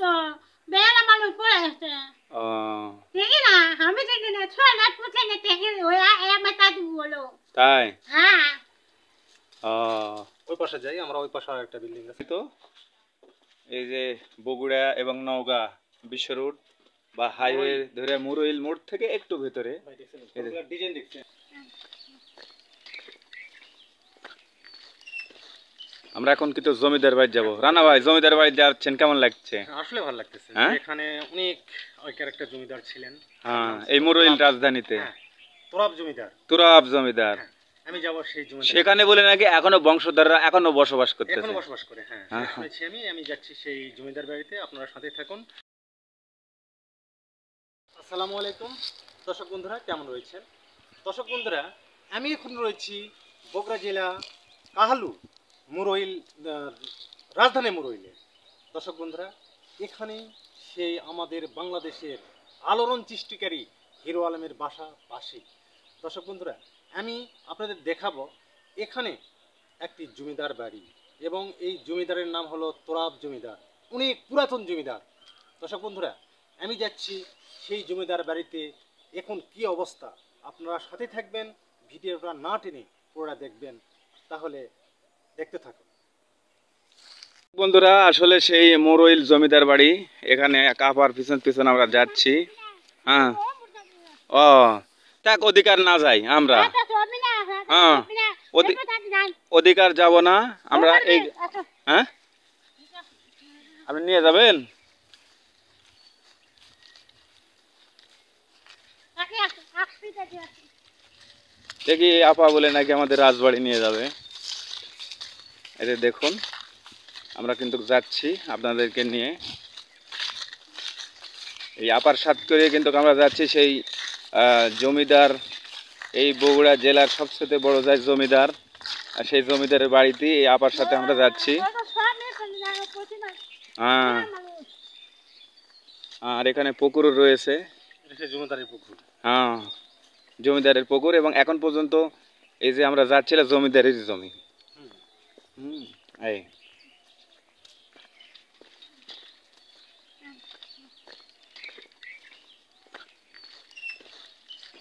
তো বেলা মানুষ পড়ে আছে ও দেখি না আমি দেখি না ছয় লাখ পুছে না দেখি ওই এক মাথা দিব বলো তাই হ্যাঁ ও ওই পাশে যাই আমরা ওই পাশে আরেকটা বিল্ডিং আছে তো এই যে বগুড়া এবং নওগাঁ বিশ্ব রোড বা হাইওয়ে ধরে মুরইল মোড় থেকে একটু ভিতরে ডিজাইন দেখতে আমরা এখন কিন্তু জমিদার বাড়ি যাব রানা ভাই জমিদার বাড়ি যাচ্ছেন কেমন লাগছে আসলে ভালো লাগতেছে এখানে অনেক ঐকার একটা জমিদার ছিলেন হ্যাঁ এই মুরইল রাজধানীতে তুরাব জমিদার আমি যাব সেই জমিদার সেখানে বলে নাকি এখনো বংশধররা এখনো বসবাস করতেছে এখনো বসবাস করে হ্যাঁ শুনেছি আমি যাচ্ছি সেই জমিদার বাড়িতে আপনারা সাথে থাকুন আসসালামু আলাইকুম দর্শক বন্ধুরা কেমন রয়েছেন দর্শক বন্ধুরা আমি এখন রয়েছি বগুড়া জেলা কাহালু মুরইল রাজধানী মুরইলে দর্শক বন্ধুরা এখানে সেই আমাদের বাংলাদেশের আলোড়ন সৃষ্টিকারী হিরো আলমের বাসা পাশে দর্শক বন্ধুরা আমি আপনাদের দেখাবো এখানে একটি জমিদার বাড়ি এবং এই জমিদারের নাম হলো তোরাব জমিদার উনি পুরাতন জমিদার দর্শক বন্ধুরা আমি যাচ্ছি সেই জমিদার বাড়িতে এখন কি অবস্থা আপনারা সাথে থাকবেন ভিডিওটা না টেনে পুরোটা দেখবেন তাহলে দেখতে থাকুন বন্ধুরা আসলে সেই মুরইল জমিদার বাড়ি এখানে কাপার পিছন পিছন আমরা যাচ্ছি হ্যাঁ ও তাক অধিকার না যাই আমরা হ্যাঁ অধিকার যাব না আমরা এই হ্যাঁ আপনি নিয়ে যাবেন দেখি আপা বলে নাকি আমাদের রাজবাড়ি নিয়ে যাবে এটা দেখুন আমরা কিন্তু যাচ্ছি আপনাদেরকে নিয়ে এই আপার সাথ করে কিন্তু আমরা যাচ্ছি সেই জমিদার এই বগুড়া জেলার সবচেয়ে বড় যায় জমিদার সেই জমিদারের বাড়িতে এই আপার সাথে আমরা যাচ্ছি হ্যাঁ আর এখানে পুকুরও রয়েছে জমিদারের পুকুর হ্যাঁ জমিদারের পুকুর এবং এখন পর্যন্ত এই যে আমরা যাচ্ছিলাম জমিদারের জমি এই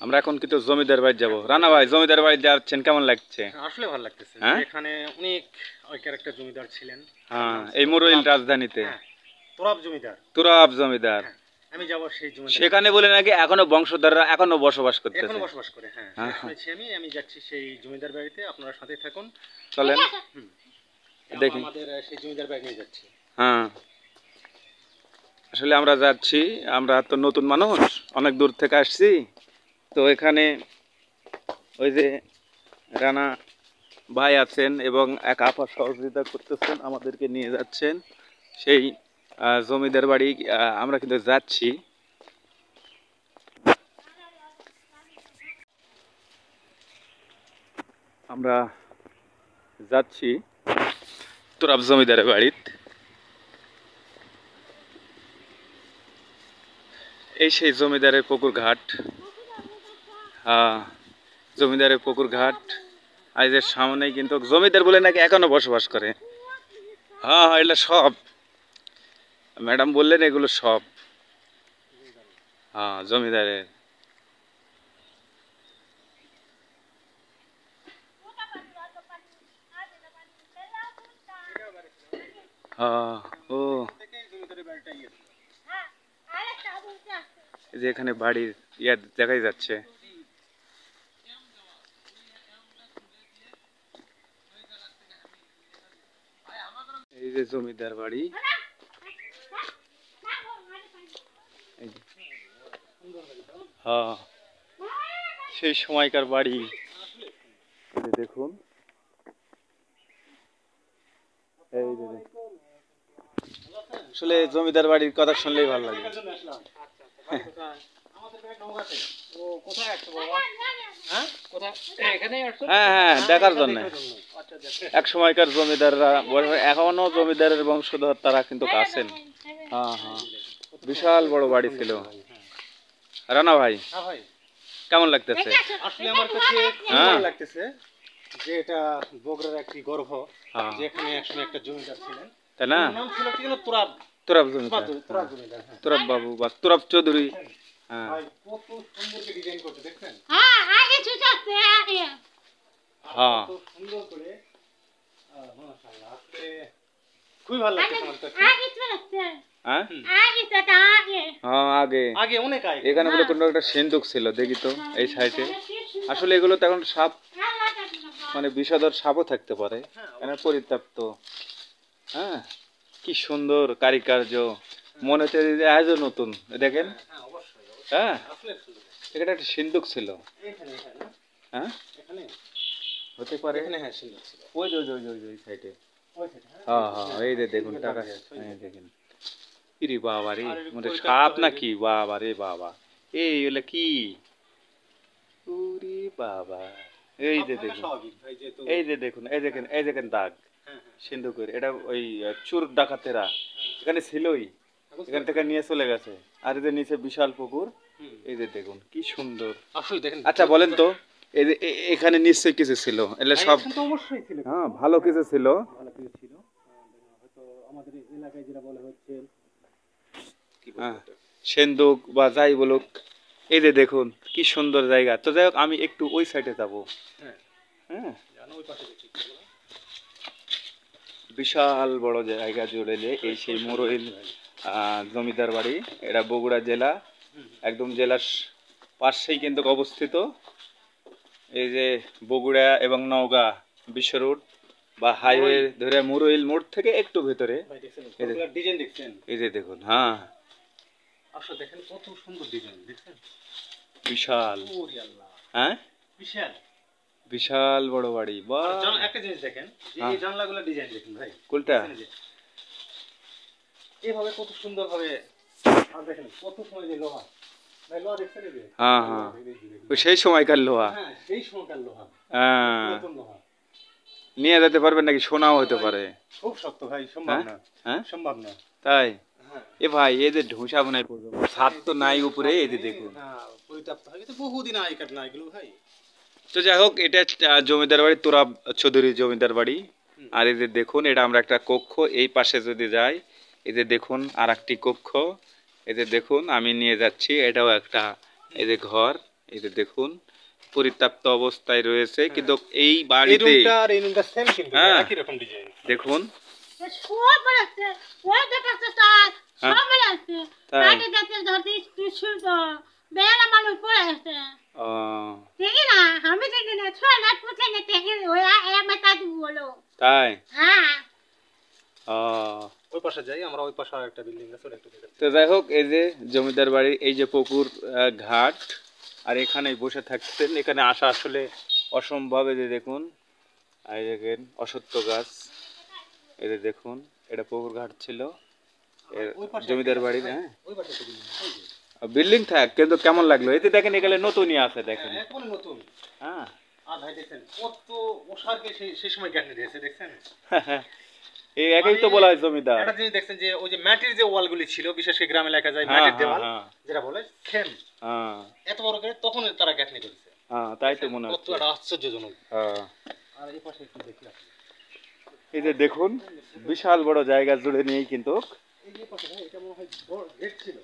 আমরা এখন কিন্তু জমিদার বাড়ি যাব রানা ভাই জমিদার বাড়ি যাচ্ছেন কেমন লাগছে আসলে ভালো লাগতেছে এখানে অনেক ঐকার একটা জমিদার ছিলেন হ্যাঁ এই মুরইল রাজধানীতে তুরাব জমিদার আমি যাব সেই জমিদার সেখানে বলে নাকি এখনো বংশধররা এখনো বসবাস করতেছে এখনো বসবাস করে হ্যাঁ শুনেছি আমি যাচ্ছি সেই জমিদার বাড়িতে আপনারা সাথে থাকুন চলেন দেখি আমাদের সেই জমিদার বাড়ি নিয়ে যাচ্ছি হ্যাঁ আসলে আমরা যাচ্ছি আমরা তো নতুন মানুষ অনেক দূর থেকে আসছি তো এখানে ওই যে রানা ভাই আছেন এবং এক আপা সহযোগিতা করতেছেন আমাদেরকে নিয়ে যাচ্ছেন সেই জমিদার বাড়ি আমরা কিন্তু যাচ্ছি আমরা যাচ্ছি তোরাব জমিদারের বাড়িতে এই সেই জমিদারের পুকুর ঘাট জমিদারের পুকুর ঘাট আজ এর সামনেই কিন্তু জমিদার বলে নাকি এখনো বসবাস করে হ্যাঁ হ্যাঁ এগুলো সব ম্যাডাম বললেন এগুলো সব হ্যাঁ জমিদারের হ্যাঁ ও যে এখানে বাড়ির ইয়া দেখাই যাচ্ছে এই যে জমিদার বাড়ি হ্যাঁ সেই সময়কার বাড়ি দেখুন এই যে আসলে জমিদার বাড়ির কথা শুনলেই ভালো লাগে হ্যাঁ হ্যাঁ দেখার জন্য এক সময়কার জমিদাররা এখনো জমিদারের বংশধর তারা কিন্তু আছেন হ্যাঁ হ্যাঁ বিশাল বড় বাড়ি ছিল রানা ভাই কেমন লাগতেছে আসলে আমার কাছে ভালো লাগতেছে যে এটা বগুড়ার একটি গর্ব যে এখানে একসময় একটা জমিদার ছিলেন তাই না নাম ছিল কি তুরাব তোরাব জমিদার, তোরাব জমিদার, হ্যাঁ। তোরাব বাবু বা তোরাব চৌধুরী। হ্যাঁ ভাই কত সুন্দর করে ডিজাইন করছে দেখছেন? হ্যাঁ আগে ছুটাচ্ছে আগে হ্যাঁ কত সুন্দর করে মাশাআল্লাহ, আসলে খুবই ভালো লাগছে আমার কাছে। আগে ছুটাচ্ছে হ্যাঁ আগে তো আগে হ্যাঁ আগে আগে অনেক আগে। এখানে বলে কোনো একটা সিন্ধুক ছিল, দেখি তো এই সাইডে। আসলে এগুলো তো এখন সাপ, মানে বিষধর সাপও থাকতে পারে, এখানে পরিত্যক্ত। হ্যাঁ কি সুন্দর কারিকার্য, মনে হচ্ছে যে আজও নতুন। দেখেন, হ্যাঁ অবশ্যই অবশ্যই, হ্যাঁ আসলে সুন্দর। এখানে একটা সিন্ধুক ছিল। এখানে না? হ্যাঁ এখানে হতে পারে, এখানে হ্যাঁ সুন্দর ছিল। ওই যে ওই যে ওই যে ওই যে ওই সাইডে। ওই সাইডে, হ্যাঁ হ্যাঁ এই যে দেখুন টাকা, হ্যাঁ দেখেন। ইরে বাবা রে, মনে সাপ নাকি? বাবা রে বাবা, এই হলো কি? ওরে বাবা, এই যে দেখুন, স্বাভাবিক ভাই, যেহেতু এই যে দেখুন, এই দেখেন, এই দেখেন দাগ হ্যাঁ সিন্ধুকের। এটা ওই চোর ডাকাতেরা এখানে ছিলই, এখান থেকে নিয়ে চলে গেছে। আর এই যে নিচে বিশাল পুকুর, এই যে দেখুন কি সুন্দর। আসলে দেখেন। আচ্ছা বলেন তো, এই যে এখানে নিশ্চয়ই কিছু ছিল, এলে সব এখানে তো অবশ্যই ছিল, হ্যাঁ ভালো কিছু ছিল। ভালো কিছু ছিল। হয়তো আমাদের এই এলাকায় যেটা বলা হচ্ছে কি হ্যাঁ বলবো, সেন্দুক বা যাই বলুক, এই যে দেখুন কি সুন্দর জায়গা। তো যাই হোক, আমি একটু ওই সাইডে যাব। হ্যাঁ হ্যাঁ জানো ওই পাশে দেখি কি বলে। বিশাল বড় জায়গা জুড়ে যে এই সেই মুরইল জমিদার বাড়ি, এটা বগুড়া জেলা, একদম জেলার পাশেই কিন্তু অবস্থিত। এই যে বগুড়া এবং নওগাঁ বিশ্ব রোড বা হাইওয়ে ধরে মুরইল মোড় থেকে একটু ভেতরে, ভাই দেখছেন এই যে ডিজাইন দেখছেন? এই যে দেখুন, হ্যাঁ আসলে দেখেন কত সুন্দর ডিজাইন দেখছেন? বিশাল, ওরে আল্লাহ, হ্যাঁ বিশাল। বিশাল বড় বাড়ি। বা আর একটা জিনিস দেখেন, যে এই জানলাগুলো ডিজাইন দেখেন ভাই, কোনটা? দেখছেন যে এইভাবে কত সুন্দর ভাবে। আর দেখেন কত সময় যে লোহা, ভাই লোহা দেখছেন এই যে? হ্যাঁ হ্যাঁ ওই সেই সময়কার লোহা। হ্যাঁ সেই সময়কার লোহা, হ্যাঁ নতুন লোহা। নিয়ে যেতে পারবেন নাকি? সোনাও হতে পারে। খুব শক্ত ভাই, সম্ভব না, হ্যাঁ সম্ভব না। তাই? হ্যাঁ এ ভাই এই যে ঢোসা বানাই পড়বে, ছাদ তো নাই উপরে, এই যে দেখুন। হ্যাঁ পরিত্যক্ত হয়, কিন্তু বহুদিন আগেকার না এগুলো ভাই। তো যাই হোক, এটা জমিদার বাড়ি, তোরাব চৌধুরী জমিদার বাড়ি। আর এই যে দেখুন, এটা আমরা একটা কক্ষ, এই পাশে যদি যাই, এই যে দেখুন আর একটি কক্ষ, এই যে দেখুন আমি নিয়ে যাচ্ছি, এটাও একটা, এই যে ঘর, এই যে দেখুন পরিত্যক্ত অবস্থায় রয়েছে, কিন্তু এই এই বাড়িতে রুমটা আর এই রুমটা সেম, কিন্তু হ্যাঁ। একই রকম ডিজাইন। দেখুন সব বলেছে ওই দেখতে স্যার সব বলেছে তাই? আগে দেখতে ধরতে ছিল বেলা মানুষ পড়ে আছে আহ, দেখি না আমি দেখি না ছোট না পুছে না দেখি ওই মাথা দিব বলো তাই? হ্যাঁ ওই পাশে যাই আমরা, ওই পাশে একটা বিল্ডিং আছে, ওটা একটু দেখাচ্ছি। তো যাই হোক, এই যে জমিদার বাড়ির এই যে পুকুর ঘাট, আর এখানে বসে থাকতেন, এখানে আসা আসলে অসম্ভব। এই যে দেখুন, এই দেখেন অশ্বত্থ গাছ, এই যে দেখুন এটা পুকুর ঘাট ছিল ওই পাশে জমিদার একটা বাড়ির। আছে, হ্যাঁ ওই পাশে একটা বিল্ডিং আছে, ওই যে। বিল্ডিং থাক, কিন্তু কেমন লাগলো? এই যে দেখেন এখানে নতুনই আছে, দেখেন। হ্যাঁ, একেবারে নতুন। হ্যাঁ আর ভাই দেখছেন কত ওষারকে সেই সময় গাঁথনি দিয়েছে দেখছেন? এই একই তো বলা হয় জমিদার। একটা জিনিস দেখছেন যে ওই যে মাটির যে ওয়ালগুলি ছিল, বিশেষ করে গ্রামে লেখা যায় হ্যাঁ মাটির দেওয়াল, হ্যাঁ যেটা বলে সেম হ্যাঁ এত বড় করে তখন তারা গাঁথনি করেছে। হ্যাঁ তাই তো মনে কত হচ্ছে। একটা আশ্চর্যজনক। হ্যাঁ আর এই পাশে একটু দেখি আপনি, এই যে দেখুন বিশাল বড় জায়গা জুড়ে নিয়েই কিন্তু এই যে পাশে ভাই, এটা মনে হয় বড় গেট ছিল।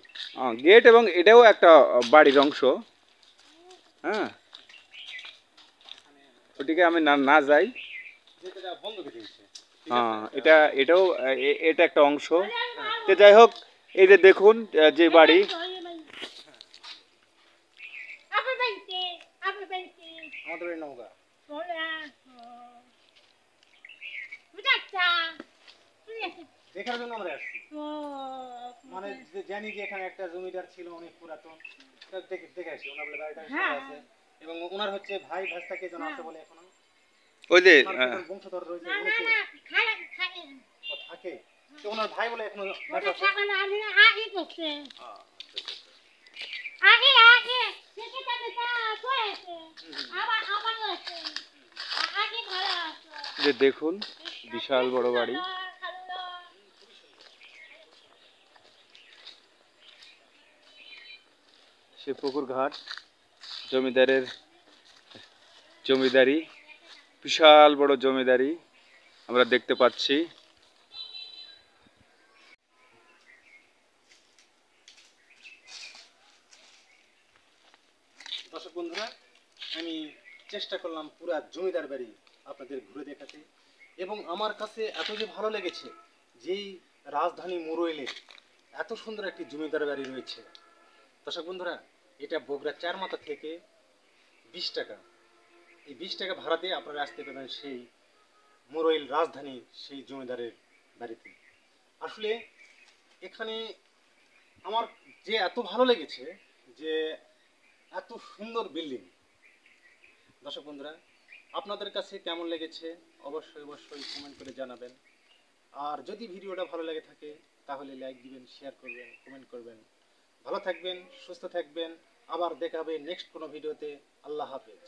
গেট, এবং এটাও একটা বাড়ির অংশ। হ্যাঁ ওটিকে আমি না না যাই। যেটা বন্ধ করে দিয়েছে। হ্যাঁ এটাও এটা একটা অংশ। তো যাই হোক, এই যে দেখুন যে বাড়ি, আপনি বাইতে আমাদের এই নওগাঁ। বলে বুঝাচ্ছা দেখার জন্য আমরা আসছি, ও মানে যে জানি যে এখানে একটা জমিদার ছিল অনেক পুরাতন, তা দেখে আসি। ওনার বলে বাড়িটা হ্যাঁ। আছে, এবং ওনার হচ্ছে ভাই ভাস্তাকে যেন আছে বলে এখনো ওই যে ওনার বংশধর রয়েছে, না না অনেকে না খালা খালা ও থাকে। তো ওনার ভাই বলে এখনো ওটা বাঁচা আছে। ছাগল আগে আগে করছে আগে আগে দেখে যাবে তা কয়েছে আবার আবার আছে আগে ভালো আছে যে দেখুন বিশাল বড় বাড়ি। সে পুকুর ঘাট, জমিদারের জমিদারি, বিশাল বড় জমিদারি আমরা দেখতে পাচ্ছি। দর্শক বন্ধুরা, আমি চেষ্টা করলাম পুরা জমিদার বাড়ি আপনাদের ঘুরে দেখাতে, এবং আমার কাছে এত যে ভালো লেগেছে, যেই রাজধানী মুরইলে এত সুন্দর একটি জমিদার বাড়ি রয়েছে। দর্শক বন্ধুরা, এটা বগুড়া 4 মাথা থেকে 20 টাকা, এই 20 টাকা ভাড়া দিয়ে আপনারা আসতে পারবেন সেই মুরইল রাজধানীর সেই জমিদারের বাড়িতে। আসলে এখানে আমার যে এত ভালো লেগেছে, যে এত সুন্দর বিল্ডিং। দর্শক বন্ধুরা, আপনাদের কাছে কেমন লেগেছে অবশ্যই অবশ্যই কমেন্ট করে জানাবেন। আর যদি ভিডিওটা ভালো লেগে থাকে তাহলে লাইক দিবেন, শেয়ার করবেন, কমেন্ট করবেন। ভালো থাকবেন, সুস্থ থাকবেন। আবার দেখা হবে নেক্সট কোনো ভিডিওতে। আল্লাহ হাফেজ।